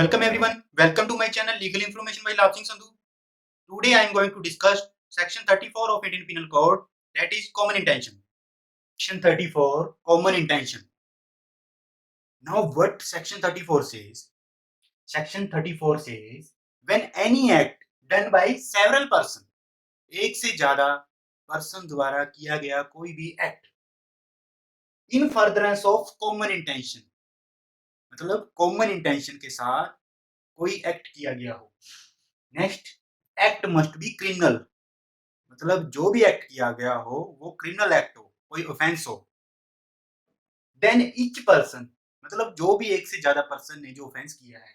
Welcome everyone. Welcome to my channel Legal Information by Lal Singh Sandhu. Today I am going to discuss Section 34 of Indian Penal Code, that is common intention. Section 34, common intention. Now what Section 34 says? Section 34 says when any act done by several person, एक से ज्यादा person द्वारा किया गया कोई भी act in furtherance of common intention, मतलब common intention के साथ कोई एक्ट किया गया हो. Next, act must be criminal, मतलब जो भी एक्ट किया गया हो वो क्रिमिनल एक्ट हो, कोई ऑफेंस हो. देन ईच पर्सन, मतलब जो भी एक से ज्यादा पर्सन ने जो ऑफेंस किया है,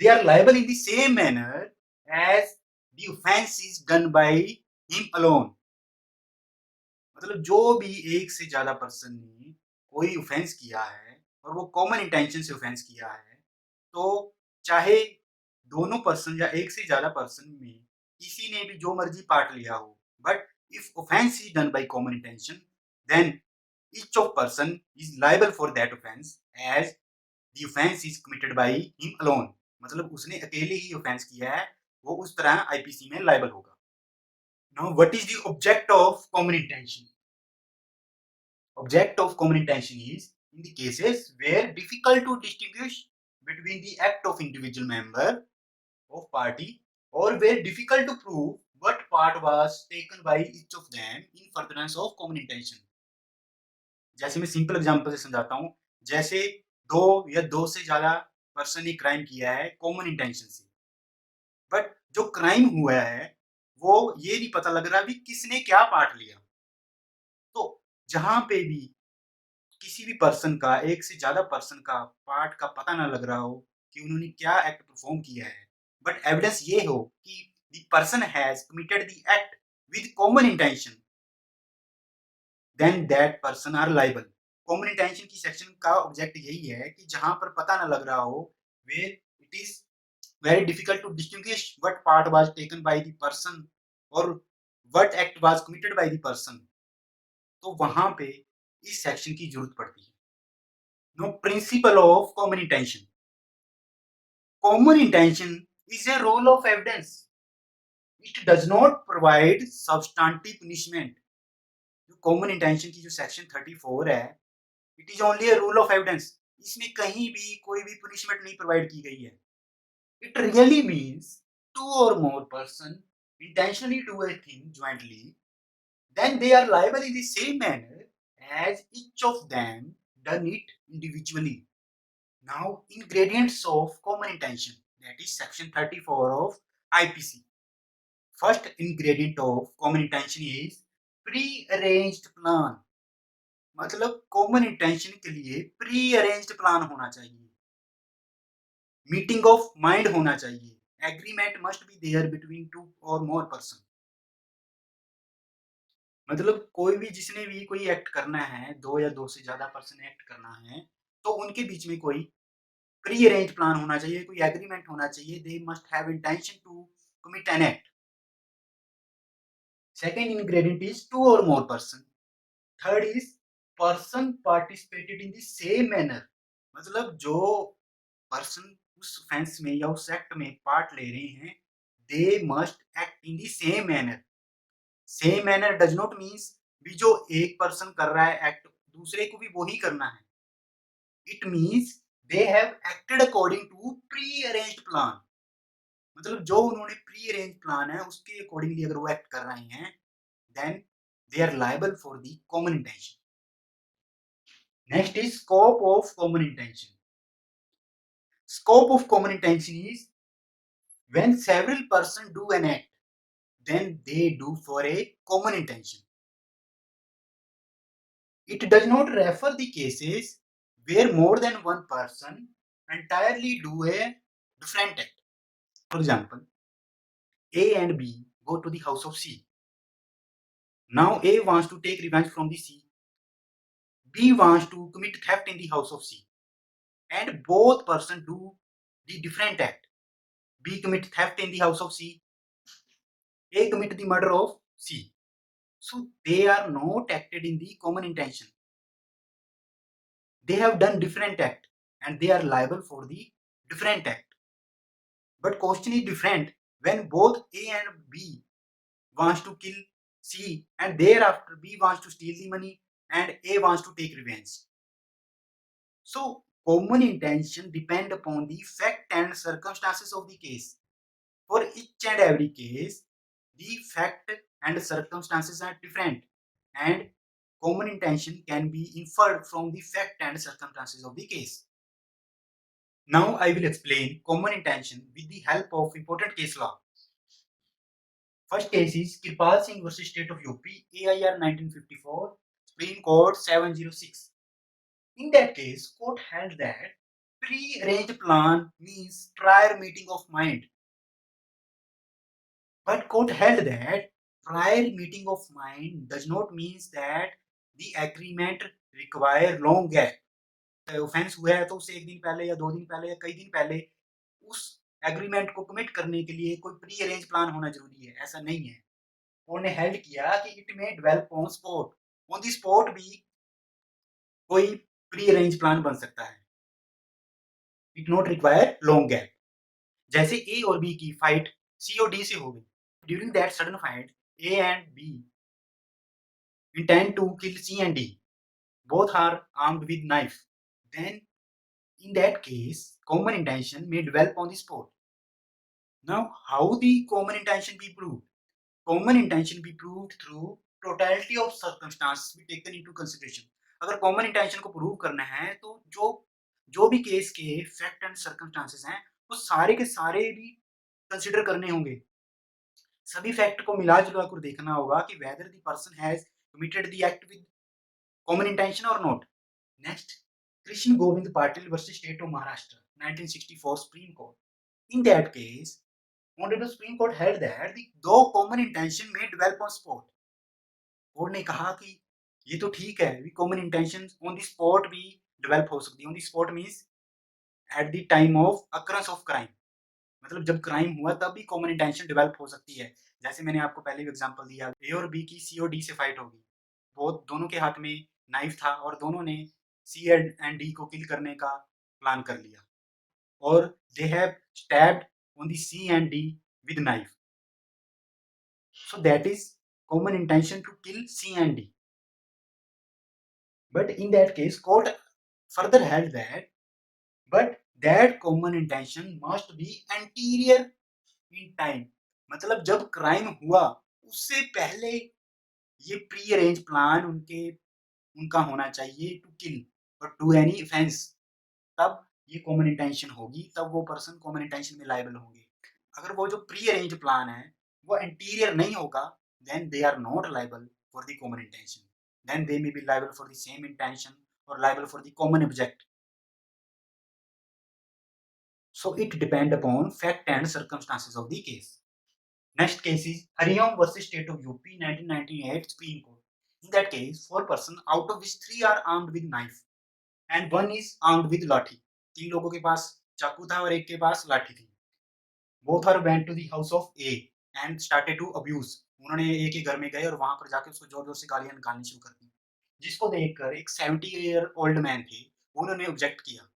they are liable in the same manner as the offence is done by him alone. मतलब जो भी एक से ज्यादा पर्सन ने कोई ऑफेंस किया है और वो कॉमन इंटेंशन से ऑफेंस किया है, तो चाहे दोनों पर्सन या एक से ज्यादा पर्सन में किसी ने भी जो मर्जी पार्ट लिया हो, but if offense is done by common intention, then each of person is liable for that offense as the offense is committed by him alone. मतलब उसने अकेले ही offense किया है, वो उस तरह IPC में liable होगा. Now what is the object of common intention? Object of common intention is in the cases where difficult to distinguish between the act of individual member of party or where difficult to prove what part was taken by each of them in furtherance of common intention. जैसे मैं simple example से समझाता हूँ. जैसे दो या दो से ज्यादा पर्सन ने क्राइम किया है कॉमन इंटेंशन से, बट जो क्राइम हुआ है वो ये नहीं पता लग रहा भी किसने क्या पार्ट लिया. तो जहां पे भी किसी भी पर्सन का, एक से ज्यादा पर्सन का पार्ट का पता ना लग रहा हो कि उन्होंने क्या एक्ट परफॉर्म किया है, बट एविडेंस ये हो कि the person has committed the act with common intention, then that person are liable. Common intention की सेक्शन का ऑब्जेक्ट यही है कि जहां पर पता ना लग रहा हो, where it is very difficult to distinguish what part was taken by the person और what act was committed by the person, तो वहां पे इस सेक्शन की जरूरत पड़ती है. No, principle of common intention. Common intention is a role of evidence. It does not provide substantive punishment. जो कॉमन इंटेंशन की जो सेक्शन 34 है, it is only a rule of evidence. इसमें कहीं भी कोई भी पनिशमेंट नहीं प्रोवाइड की गई है. इट रियली मीन्स टू और more person intentionally do a thing jointly, then they are liable in the same manner as each of them done it individually. Now, ingredients of common intention, that is section 34 of IPC. First ingredient of common intention is pre-arranged plan. मतलब common intention के लिए pre arranged plan होना चाहिए, meeting of mind होना चाहिए, agreement must be there between two और more person. मतलब कोई भी जिसने भी कोई एक्ट करना है, दो या दो से ज्यादा पर्सन एक्ट करना है, तो उनके बीच में कोई प्री अरेंज प्लान होना चाहिए, कोई एग्रीमेंट होना चाहिए. They must have intention to commit an act. Second ingredient is two और more person. Third is person participated in the same manner. मतलब जो पर्सन उस ऑफेंस में या उस एक्ट में पार्ट ले रहे हैं, they must act in the same manner. Same manner does not means भी जो एक पर्सन कर रहा है एक्ट, दूसरे को भी वही करना है. It means they have acted according to pre arranged plan. मतलब जो उन्होंने प्री अरेंज प्लान है उसके अकॉर्डिंगली अगर वो एक्ट कर रहे हैं, then they are liable for the common intention. Next is scope of common intention. Scope of common intention is when several persons do an act, then they do for a common intention. It does not refer the cases where more than one person entirely do a different act. For example, A and B go to the house of C. Now A wants to take revenge from the C. B wants to commit theft in the house of C. And both persons do the different act. B commit theft in the house of C. A commit the murder of C. So they are not acted in the common intention. They have done different act and they are liable for the different act. But question is different when both A and B wants to kill C and thereafter B wants to steal the money and A wants to take revenge. So common intention depend upon the fact and circumstances of the case. For each and every case, the fact and circumstances are different and common intention can be inferred from the fact and circumstances of the case. Now I will explain common intention with the help of important case law. First case is Kirpal Singh versus State of UP, AIR 1954, Supreme Court 706. In that case, court held that pre-arranged plan means prior meeting of mind. But court held that prior meeting of mind does not mean that the agreement require long gap. Offence हुआ है तो उससे एक दिन पहले या 2 दिन पहले या कई दिन पहले उस एग्रीमेंट को कमिट करने के लिए कोई प्री अरेंज प्लान होना जरूरी है, ऐसा नहीं है। उन्होंने हेल्ड किया कि it may develop on the spot भी कोई प्री अरेंज प्लान बन सकता है। It not require long gap. जैसे ए और बी की फाइट सी और डी से हो गई। During that sudden fight A and B intend to kill C and D. Both are armed with knife. Then in that case, common intention may develop on the spot. Now, how the common intention be proved? Common intention be proved through totality of circumstances be taken into consideration. अगर common intention को prove करना है तो जो भी case के fact and circumstances हैं वो सारे के सारे भी कंसिडर करने होंगे। सभी फैक्ट को मिला जुला कर देखना होगा कि whether the person has committed the act with common intention or not. Next, Krishna Govind Patil versus State of Maharashtra, 1964 Supreme Court. In that case, Honorable Supreme Court held that the though common intention may develop on spot. Court ने कहा कि ये तो ठीक है, भी common intention on the spot भी develop हो सकती है। On the spot means at the time of occurrence of crime, मतलब जब क्राइम हुआ तब भी कॉमन इंटेंशन डेवलप हो सकती है। जैसे मैंने आपको पहले भी एग्जांपल दिया, ए और बी की सी और डी से फाइट होगी, बहुत दोनों के हाथ में नाइफ था और दोनों ने सी एंड डी को किल करने का प्लान कर लिया और they have stabbed on the C and D with knife, so that is common intention to kill C and D. But in that case, court further held that, but that common intention must be anterior in time. मतलब जब crime हुआ उससे पहले ये pre arrange plan उनका होना चाहिए to kill और डू एनी ऑफेंस, तब ये कॉमन इंटेंशन होगी, तब वो पर्सन कॉमन इंटेंशन में लायबल होंगे। अगर वो जो प्री अरेंज प्लान है वो इंटीरियर नहीं होगा, then they are not liable for the common intention. Then they may be liable for the same intention or liable for the common object. So it depend upon fact and circumstances of the case. Next case is Hariom versus State of UP 1998 Supreme Court. In that case, 4 persons out of which 3 are armed with knife and 1 is armed with लाठी। 3 लोगों के पास चाकू था और एक के पास लाठी थी। Both are went to the house of A and started to abuse. उन्होंने ए के घर में गए और वहां पर जाके उसको जोर जोर से गालियां निकालनी शुरू कर दी, जिसको देखकर एक 70 ईयर ओल्ड मैन थे, उन्होंने ऑब्जेक्ट किया।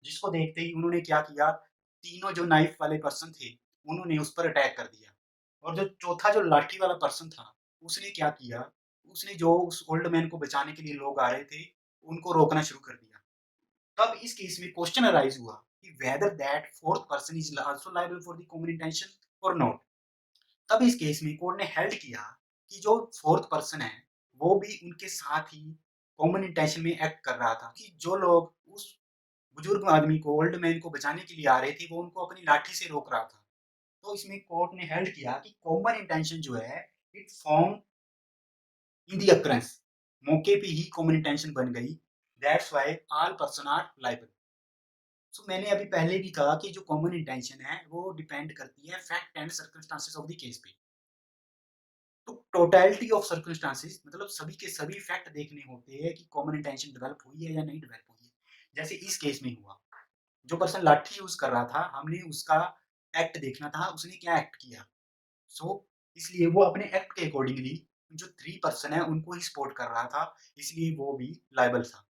जिसको देखते ही उन्होंने क्या किया, तीनों जो नाइफ वाले पर्सन थे उन्होंने उस पर अटैक कर दिया और जो चौथा जो लाठी वाला पर्सन था उसने क्या किया, उसने जो उस ओल्ड मैन को बचाने के लिए लोग आ रहे थे उनको रोकना शुरू कर दिया। तब इस केस में क्वेश्चन अराइज हुआ कि whether that fourth person is also liable for the common intention or not. तब इस केस में कोर्ट ने हेल्ड किया कि जो फोर्थ पर्सन है वो भी उनके साथ ही कॉमन इंटेंशन में एक्ट कर रहा था, कि जो लोग उस बुजुर्ग आदमी को ओल्ड मैन को बचाने के लिए आ रहे थे वो उनको अपनी लाठी से रोक रहा था। तो इसमें कोर्ट ने हेल्ड किया कि कॉमन इंटेंशन जो है it form in the occurrence, मौके पे ही कॉमन इंटेंशन बन गई, that's why all person are liable. So मैंने अभी पहले भी कहा कि जो कॉमन इंटेंशन है वो डिपेंड करती है fact and circumstances of the case पे। तो टोटलिटी ऑफ सर्कमस्टांसेस मतलब सभी के सभी फैक्ट देखने होते हैं कि कॉमन इंटेंशन डेवलप हुई है या नहीं डेवलप हुई है। जैसे इस केस में हुआ, जो पर्सन लाठी यूज कर रहा था हमने उसका एक्ट देखना था, उसने क्या एक्ट किया। सो इसलिए वो अपने एक्ट के अकॉर्डिंगली जो 3 पर्सन है उनको ही सपोर्ट कर रहा था, इसलिए वो भी लायबल था।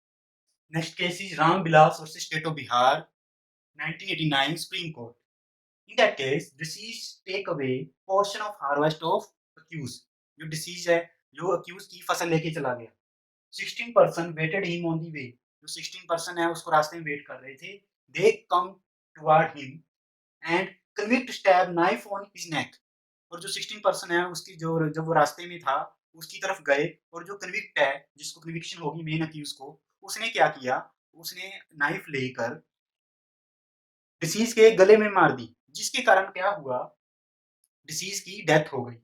Next case is Ram Vilas versus state of Bihar 1989 Supreme Court. In that case, deceased take away portion of harvest of accused. जो deceased है, जो accused की फसल लेके चला गया. 16% waited him on the way. जो 16% है उसको रास्ते में वेट कर रहे थे. They come toward him and convict stab knife on his neck. और जो 16% है उसकी जो जब वो रास्ते में था उसकी तरफ गए और जो कन्विक्ट है जिसको कन्विक्शन होगी मेन अक्यूज को उसने क्या किया उसने नाइफ लेकर डिसीज के गले में मार दी जिसके कारण क्या हुआ डिसीज की डेथ हो गई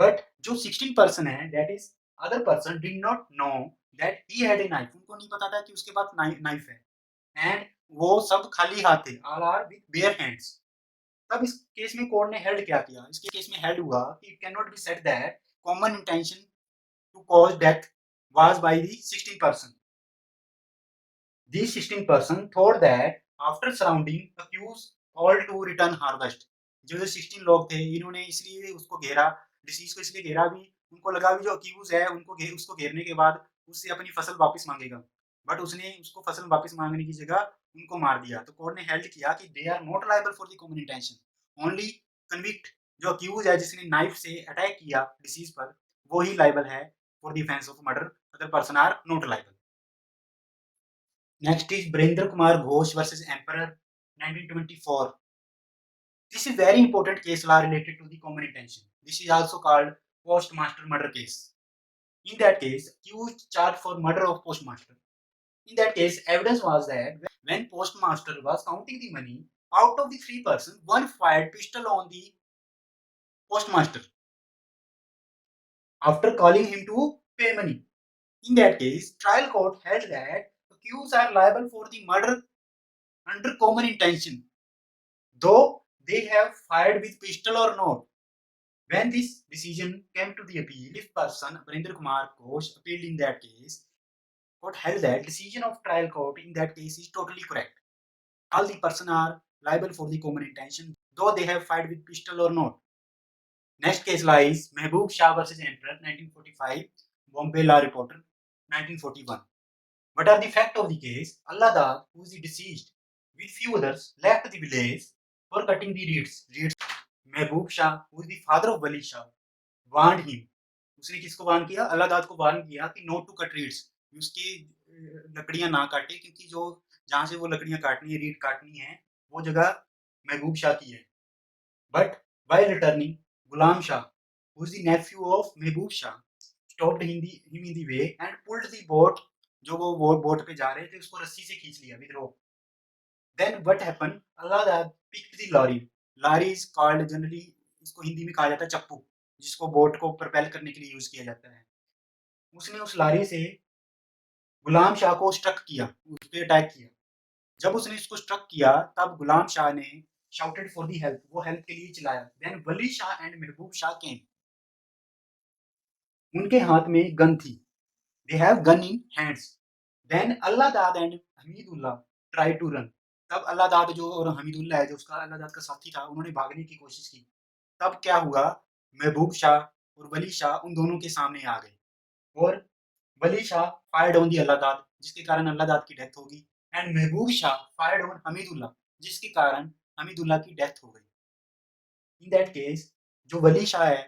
बट जो 16% है that is other person did not know that he had a knife उनको नहीं पता था कि उसके पास नाइफ है एंड वो सब खाली हाथ थे all are with bare hands तब इस केस में कोर्ट ने हेल्ड क्या किया इसके केस में हेल्ड हुआ कि it can not be said that common intention to cause death was by the 16%. These 16% thought that after surrounding accused all to return harvest. जो 16 लोग थे इन्होंने इसलिए उसको घेरा डिसीज को इसलिए घेरा भी उनको लगा भी जो अक्यूज है उसको घेरने के बाद उससे अपनी फसल वापस मांगेगा बट उसने उसको फसल वापस मांगने की जगह उनको मार दिया तो कोर्ट ने हेल्ड किया कि they are not liable for the common intention only convict जो अक्यूज है जिसने नाइफ से अटैक किया डिसीज पर वो ही लायबल है for the offence of murder other person are not liable. Next is Brendra Kumar Ghosh versus Emperor 1924. This is very important case law related to the common intention. This is also called postmaster murder case. In that case, accused charged for murder of postmaster. In that case, evidence was that when postmaster was counting the money, out of the three persons, one fired pistol on the postmaster after calling him to pay money. In that case, trial court held that accused are liable for the murder under common intention, though they have fired with pistol or not. When this decision came to the appeal, if person Brendra Kumar Ghosh appealed in that case, court held that decision of trial court in that case is totally correct. All the person are liable for the common intention, though they have fired with pistol or not. Next case lies Mehboob Shah versus Emperor 1945, Bombay Law Reporter 1941. What are the facts of the case? Allah Dad, who is the deceased, with few others, left the village for cutting the reeds. Mehboob Shah, who is the father of Wali Shah, warned him. उसने किसको warn किया अल्लाह दाद को warn किया कि note to cut reads उसकी लकड़ियां ना काटे क्योंकि जो जहां से वो लकड़ियां काटनी है रीड काटनी है वो जगह महबूब शाह की है but by returning Ghulam Shah who is the nephew of Mahboob Shah stopped him in the way and pulled the boat जो वो बोट पे जा रहे थे उसको रस्सी से खींच लिया with rope then what happened Allah Dad picked the lorry lorry is called generally इसको हिंदी में कहा जाता है चप्पू जिसको बोट को प्रोपेल करने के लिए यूज किया जाता है उसने उस लारी से गुलाम शाह को स्ट्रक किया उस पर अटैक किया जब उसने इसको स्ट्रक किया तब गुलाम शाह ने शाउटेड फॉर दी हेल्प वो हेल्प के लिए चिल्लाया देन वली शाह एंड महबूब शाह केम उनके हाथ में गन थी they have gun in hands then Allah Dad and Hamidullah try to run तब अल्लाह दाद जो और हमीदुल्लाह है जो उसका अल्लाह दाद का साथी था उन्होंने भागने की कोशिश की तब क्या हुआ महबूब शाह और वली शाह उन दोनों के सामने आ गए और वली शाह फायर्ड ऑन दी अल्लाह दाद जिसके कारण अल्लाह दाद की डेथ होगी and Mehboob Shah fired on Hameedullah जिसके कारण हमीदुल्लाह की डेथ हो गई इन दैट केस जो वली शाह है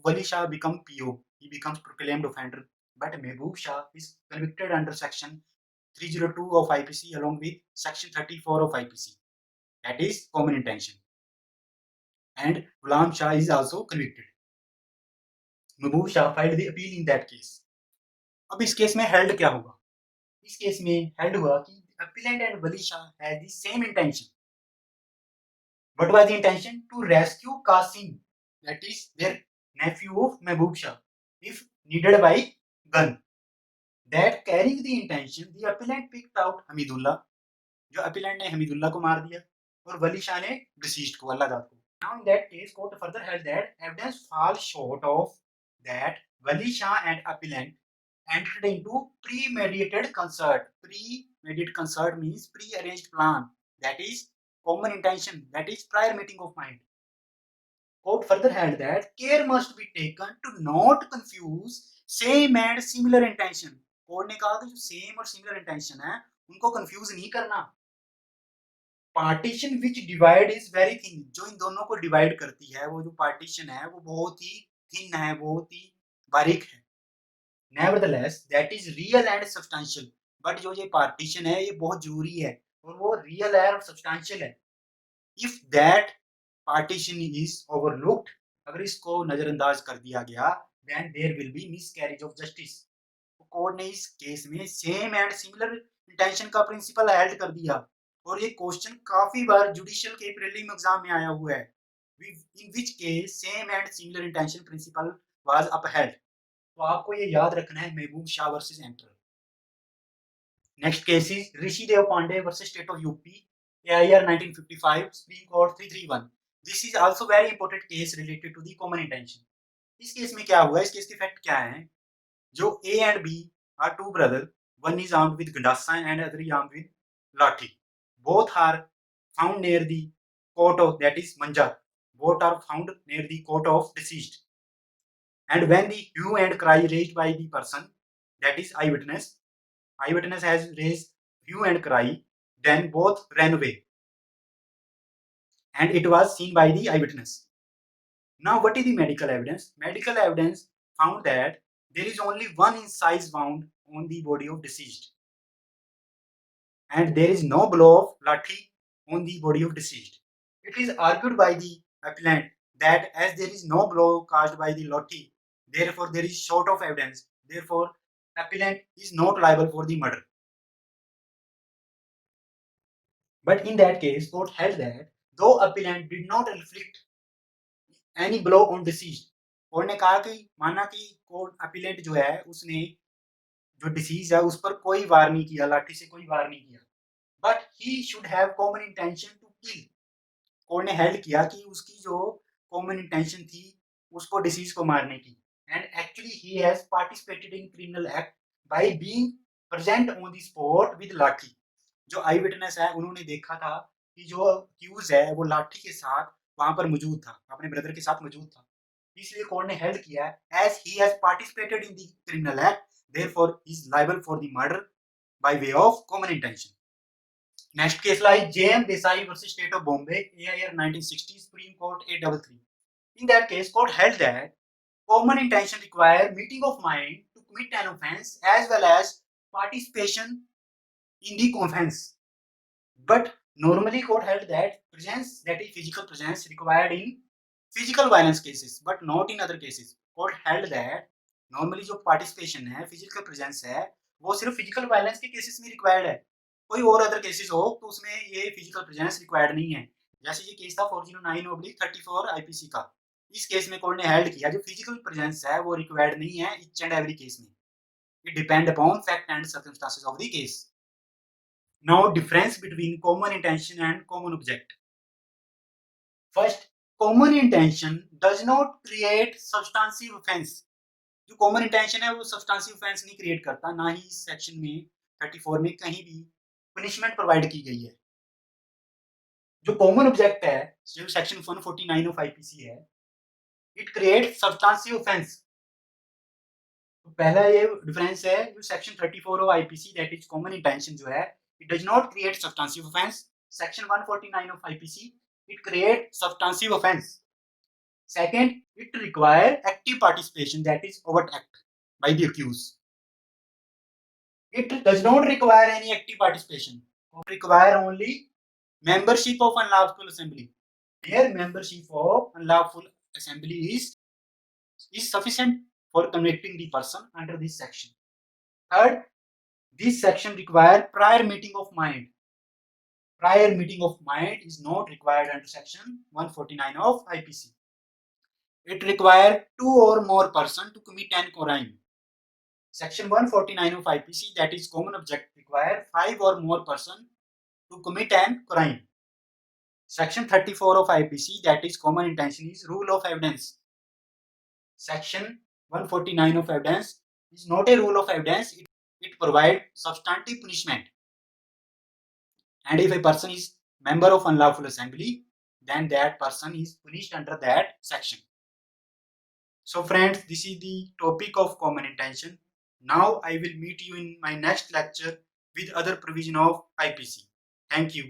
Wali Shah become PO he becomes proclaimed offender but Mahboob Shah is convicted under section 302 of IPC along with section 34 of IPC that is common intention and Ghulam Shah is also convicted. Mehboob Shah filed the appeal in that case. अब इस case में held क्या हुआ इस case में held हुआ कि appellant and Wali Shah had the same intention. What was the intention? To rescue Qasim, that is their nephew of Mehboob Shah, if needed by gun. That carrying the intention, the appellant picked out Hamidullah. जो appellant ने हमीदुल्लाह को मार दिया और वली शाह ने deceased को अल्लाह दाद को. Now in that case, court further held that evidence falls short of that Wali Shah and appellant entered into premeditated concert. Premeditated concert means pre-arranged plan. That is common intention. That is prior meeting of mind. Court further held that care must be taken to not confuse same and similar intention. Court ने कहा कि जो same और similar intention है उनको confuse नहीं करना. Partition which divide is very thin, जो इन दोनों को डिवाइड करती है, वो जो पार्टीशन है वो बहुत ही थिन है, बहुत ही बारीक है। Nevertheless that is real and substantial, but जो ये पार्टीशन है ये बहुत जरूरी है और वो रियल है और सब्सटेंशियल है। If that partition is overlooked, अगर इसको नजरअंदाज कर दिया गया, then there will be miscarriage of justice. Court ने इस केस में सेम एंड सिमिलर इंटेंशन का प्रिंसिपल हेल्ड कर दिया और ये क्वेश्चन काफी बार जुडिशियल के प्रीलिम एग्जाम में आया हुआ है, in which case same and similar intention principle was upheld. तो आपको ये याद रखना है, Mahboob Shah versus Emperor. Next case is Rishi Dev Pandey versus state of UP, AIR 1955, supreme court 331। This is also very important case related to the common intention. इस case में क्या हुआ, इस केस के फैक्ट क्या है? जो A and B are two brothers, one is armed with gandasa and other is armed with lathi. Both are found near the court of, that is manja. Both are found near the court of deceased. And when the hue and cry raised by the person, that is eyewitness has raised hue and cry, then both ran away. And it was seen by the eyewitness. Now, what is the medical evidence? Medical evidence found that there is only one incised wound on the body of deceased, and there is no blow of lathi on the body of deceased. It is argued by the appellant that as there is no blow caused by the lathi, therefore there is short of evidence. Therefore, appellant is not liable for the murder. But in that case, court held that though appellant did not inflict any blow on deceased, court ने कहा कि माना कि court appellate जो है उसने जो disease है उस पर कोई वार नहीं किया, लाठी से कोई वार नहीं किया, but he should have common intention to kill. Court ने हेल्ड किया कि उसकी जो कॉमन इंटेंशन थी उसको डिसीज को मारने की, and actually he has participated in criminal act by being present on the spot with लाठी। जो आई विटनेस है उन्होंने देखा था कि जो अक्यूज है वो लाठी के साथ वहां पर मौजूद था, अपने ब्रदर के साथ मौजूद था, इसलिए कोर्ट ने हेल्ड किया as he has participated in the criminal act, therefore he is liable for the murder by way of common intention. Next case like JM Desai versus State of Bombay, AIR 1960, Supreme Court 833. In that case, court held that common intention require meeting of mind to commit an offense as well as participation in the offense. But normally court held that presence, that is physical presence, required in physical violence cases, but not in other cases. Court held that normally जो participation है, physical presence है, वो सिर्फ physical violence के cases में required है। कोई और अदर केसेस हो तो उसमें ये फिजिकल प्रेजेंस रिक्वायर्ड नहीं है। जैसे ये केस था 409/34 IPC का, इस केस में कोर्ट ने हेल्ड किया जो फिजिकल प्रेजेंस है वो रिक्वायर्ड नहीं है ईच एंड एवरी केस में, it depend upon fact and circumstances of the case. Now difference between common intention and common object. First, common intention does not create substantive offence. जो common intention है वो substantive offence नहीं create करता, ना ही इस section में 34 में कहीं भी पनिशमेंट प्रोवाइड की गई है। जो कॉमन ऑब्जेक्ट है जो सेक्शन 149 ऑफ आईपीसी है, इट क्रिएट सब्सटेंसिव ऑफेंस। तो पहला ये डिफरेंस है जो section 34 of IPC that is common intention जो है, it does not create substantive offence. Section 149 of IPC it create substantive offence. Second, it require active participation that is overt act by the accused. It does not require any active participation. It require only membership of unlawful assembly. Here membership of unlawful assembly is sufficient for convicting the person under this section. Third, this section require prior meeting of mind. Prior meeting of mind is not required under section 149 of IPC. It require two or more person to commit an crime. Section 149 of IPC, that is common object, require 5 or more person to commit an crime. Section 34 of IPC, that is common intention, is rule of evidence. Section 149 of evidence is not a rule of evidence, it provides substantive punishment. And if a person is member of unlawful assembly, then that person is punished under that section. So friends, this is the topic of common intention. Now I will meet you in my next lecture with other provision of IPC. Thank you.